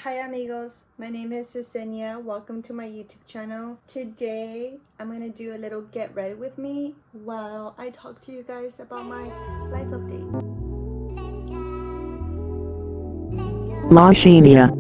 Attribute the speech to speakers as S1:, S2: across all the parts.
S1: Hi amigos, my name is Yesenia. Welcome to my YouTube channel. Today I'm gonna do a little get ready with me while I talk to you guys about my life update.
S2: Lashenia.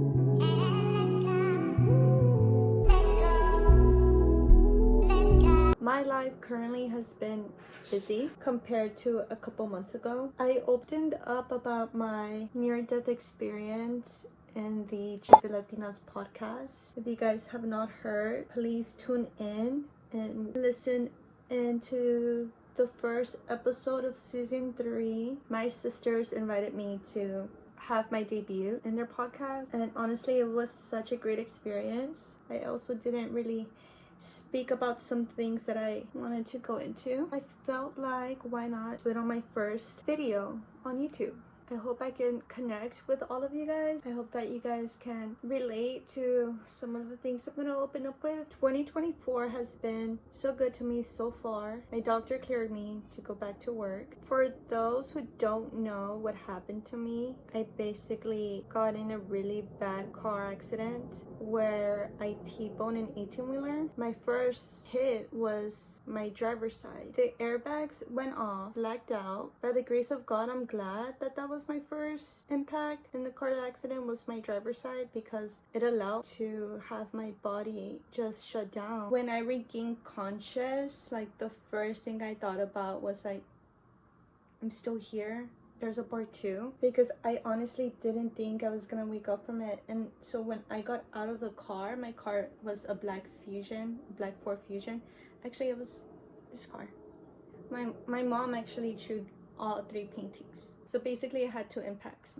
S1: My life currently has been busy compared to a couple months ago. I opened up about my near-death experience in the Chippy Latinas podcast. If you guys have not heard, please tune in and listen into the first episode of season 3. My sisters invited me to have my debut in their podcast, and honestly it was such a great experience. I also didn't really speak about some things that I wanted to go into. I felt like why not do it on my first video on YouTube. I hope I can connect with all of you guys. I hope that you guys can relate to some of the things I'm gonna open up with. 2024 has been so good to me so far. My doctor cleared me to go back to work. For those who don't know what happened to me, I basically got in a really bad car accident where I T-boned an 18-wheeler. My first hit was my driver's side. The airbags went off, blacked out. By the grace of God, I'm glad that was my first impact in the car accident was my driver's side, because it allowed to have my body just shut down. When I regained conscious, like the first thing I thought about was like, I'm still here. There's a part 2, because I honestly didn't think I was gonna wake up from it. And so when I got out of the car, my car was a black Ford Fusion. Actually, it was this car. My mom actually drew all 3 paintings. So basically I had 2 impacts,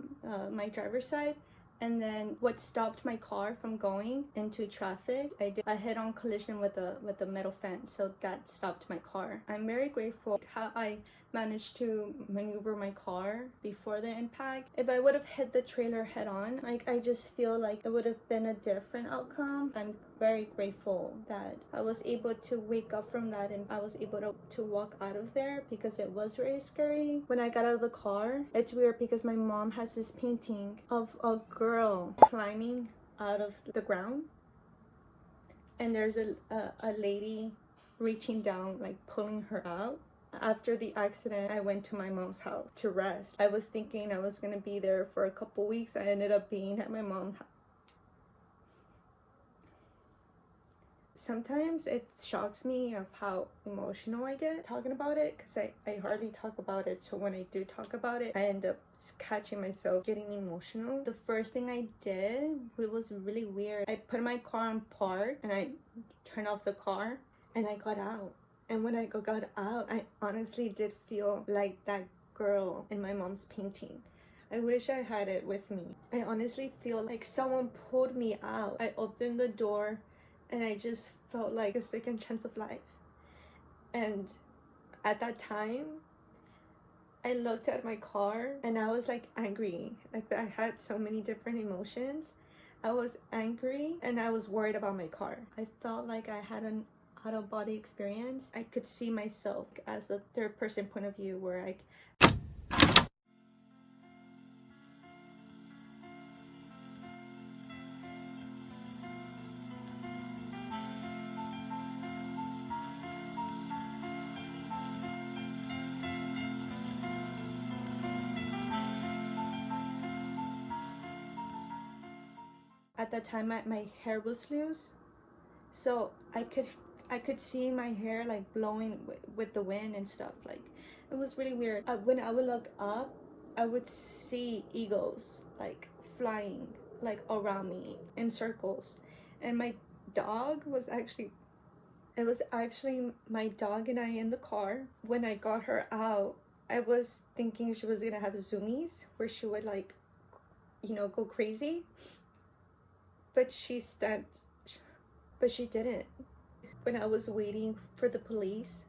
S1: my driver's side, and then what stopped my car from going into traffic, I did a head-on collision with a metal fence, so that stopped my car. I'm very grateful how I managed to maneuver my car before the impact. If I would have hit the trailer head-on, like, I just feel like it would have been a different outcome. I'm very grateful that I was able to wake up from that and I was able to walk out of there, because it was very scary. When I got out of the car, it's weird because my mom has this painting of a girl climbing out of the ground, and there's a lady reaching down, like pulling her out. After the accident, I went to my mom's house to rest. I was thinking I was gonna be there for a couple weeks. I ended up being at my mom's house. Sometimes it shocks me of how emotional I get talking about it, because I hardly talk about it. So when I do talk about it, I end up catching myself getting emotional. The first thing I did, it was really weird. I put my car on park and I turned off the car and I got out. And when I got out, I honestly did feel like that girl in my mom's painting. I wish I had it with me. I honestly feel like someone pulled me out. I opened the door and I just felt like a second chance of life. And at that time, I looked at my car and I was like angry. Like, I had so many different emotions. I was angry and I was worried about my car. I felt like I had an out-of-body experience. I could see myself as a third-person point of view, where I at that time my hair was loose, so I could see my hair like blowing with the wind and stuff. Like, it was really weird. When I would look up, I would see eagles like flying like around me in circles, and my dog was actually it was actually my dog and I in the car. When I got her out, I was thinking she was gonna have zoomies where she would, like, go crazy, but she didn't. When I was waiting for the police,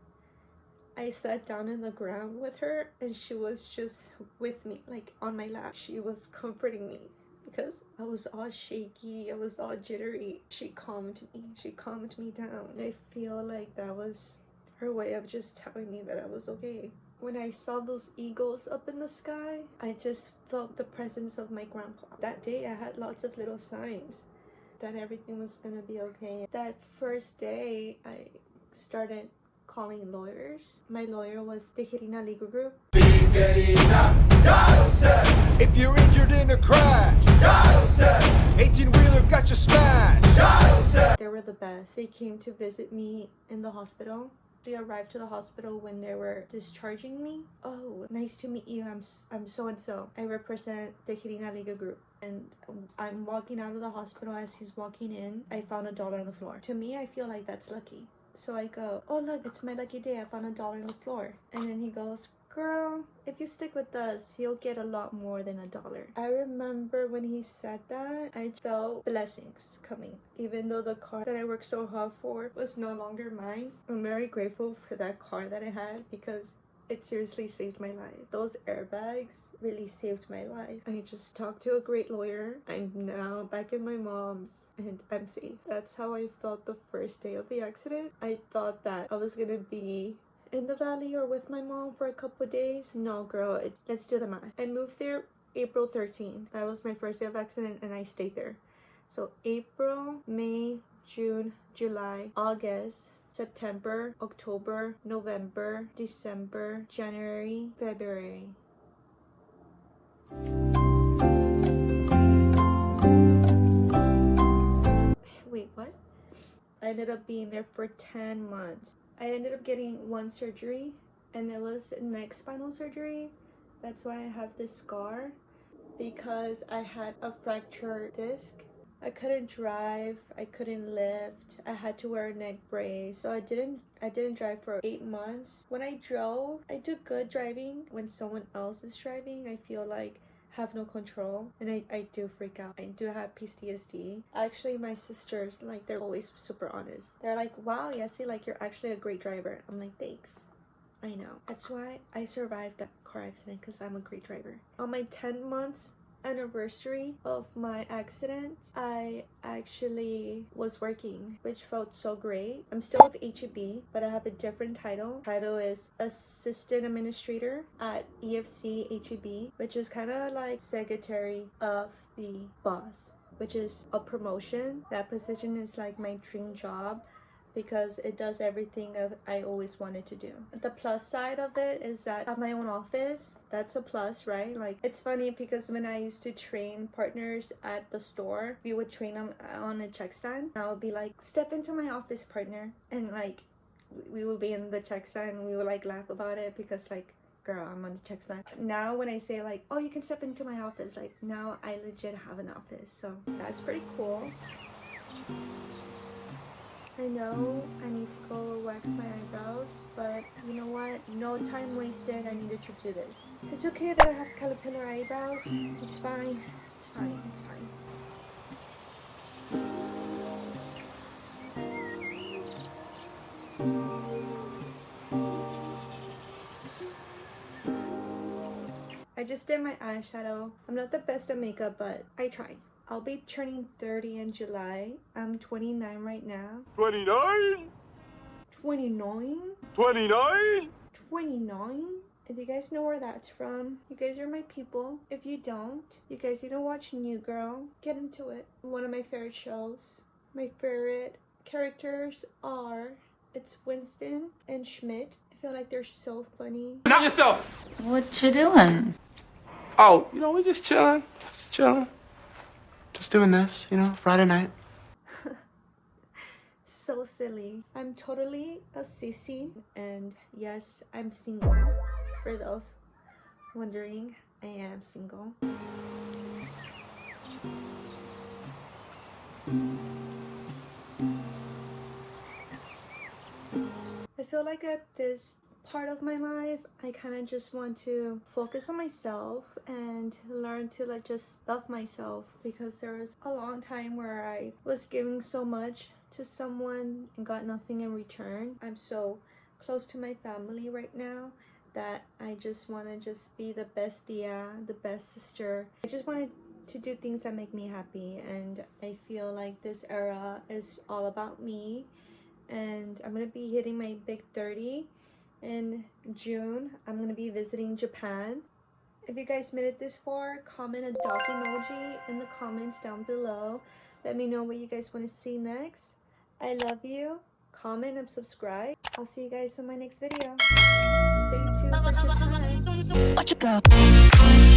S1: I sat down on the ground with her and she was just with me, like on my lap. She was comforting me because I was all shaky, I was all jittery. She calmed me down. I feel like that was her way of just telling me that I was okay. When I saw those eagles up in the sky, I just felt the presence of my grandpa. That day I had lots of little signs that everything was gonna be okay. That first day I started calling lawyers. My lawyer was the Hirina Legal Group.
S2: If you're injured in a crash, 18-wheeler got you smashed.
S1: They were the best. They came to visit me in the hospital. They arrived to the hospital when they were discharging me. Oh, nice to meet you. I'm so and so. I represent the Hirina Legal Group. And I'm walking out of the hospital. As he's walking in, I found $1 on the floor. To me, I feel like that's lucky. So I go, oh look, it's my lucky day. I found $1 on the floor. And then he goes, girl, if you stick with us, you'll get a lot more than $1. I remember when he said that, I felt blessings coming. Even though the car that I worked so hard for was no longer mine, I'm very grateful for that car that I had because it seriously saved my life. Those airbags really saved my life. I just talked to a great lawyer. I'm now back in my mom's and I'm safe. That's how I felt the first day of the accident. I thought that I was gonna be in the valley or with my mom for a couple of days. No, girl, let's do the math. I moved there April 13th. That was my first day of accident and I stayed there. So April, May, June, July, August, September, October, November, December, January, February. Wait, what? I ended up being there for 10 months. I ended up getting one surgery and it was neck spinal surgery. That's why I have this scar, because I had a fractured disc. I couldn't drive, I couldn't lift, I had to wear a neck brace. So I didn't drive for 8 months. When I drove, I do good driving. When someone else is driving, I feel like I have no control and I do freak out. I do have PTSD. Actually, my sisters, like, they're always super honest. They're like, wow, Yessie, like, you're actually a great driver. I'm like, thanks. I know. That's why I survived that car accident, because I'm a great driver. On my 10 months anniversary of my accident, I actually was working, which felt so great. I'm still with HEB, but I have a different title. Title is Assistant Administrator at EFC HEB, which is kind of like secretary of the boss, which is a promotion. That position is like my dream job, because it does everything that I always wanted to do. The plus side of it is that I have my own office. That's a plus, right? Like, it's funny because when I used to train partners at the store, we would train them on a check stand. I would be like, step into my office, partner. And like, we would be in the check stand and we would like laugh about it because like, girl, I'm on the check stand. Now when I say like, oh, you can step into my office, like now I legit have an office. So that's pretty cool. I know I need to go wax my eyebrows, but you know what? No time wasted. I needed to do this. It's okay that I have caterpillar eyebrows. It's fine. It's fine. It's fine. I just did my eyeshadow. I'm not the best at makeup, but I try. I'll be turning 30 in July. I'm 29 right now.
S2: 29?
S1: 29?
S2: 29?
S1: 29? If you guys know where that's from, you guys are my people. If you don't, you guys need to watch New Girl. Get into it. One of my favorite shows. My favorite characters are, it's Winston and Schmidt. I feel like they're so funny.
S3: Not yourself.
S4: What you doing?
S3: Oh, you know, we're just chilling. Just chilling. Just doing this, you know, Friday night.
S1: So silly. I'm totally a sissy, and yes, I'm single. For those wondering, I am single. I feel like at this part of my life, I kind of just want to focus on myself and learn to like just love myself, because there was a long time where I was giving so much to someone and got nothing in return. I'm so close to my family right now that I just want to just be the best tia, the best sister. I just wanted to do things that make me happy, and I feel like this era is all about me. And I'm gonna be hitting my big 30 In June, I'm gonna be visiting Japan. If you guys made it this far, comment a dog emoji in the comments down below. Let me know what you guys want to see next. I love you. Comment and subscribe. I'll see you guys in my next video. Stay tuned for Japan.
S5: Watch it go.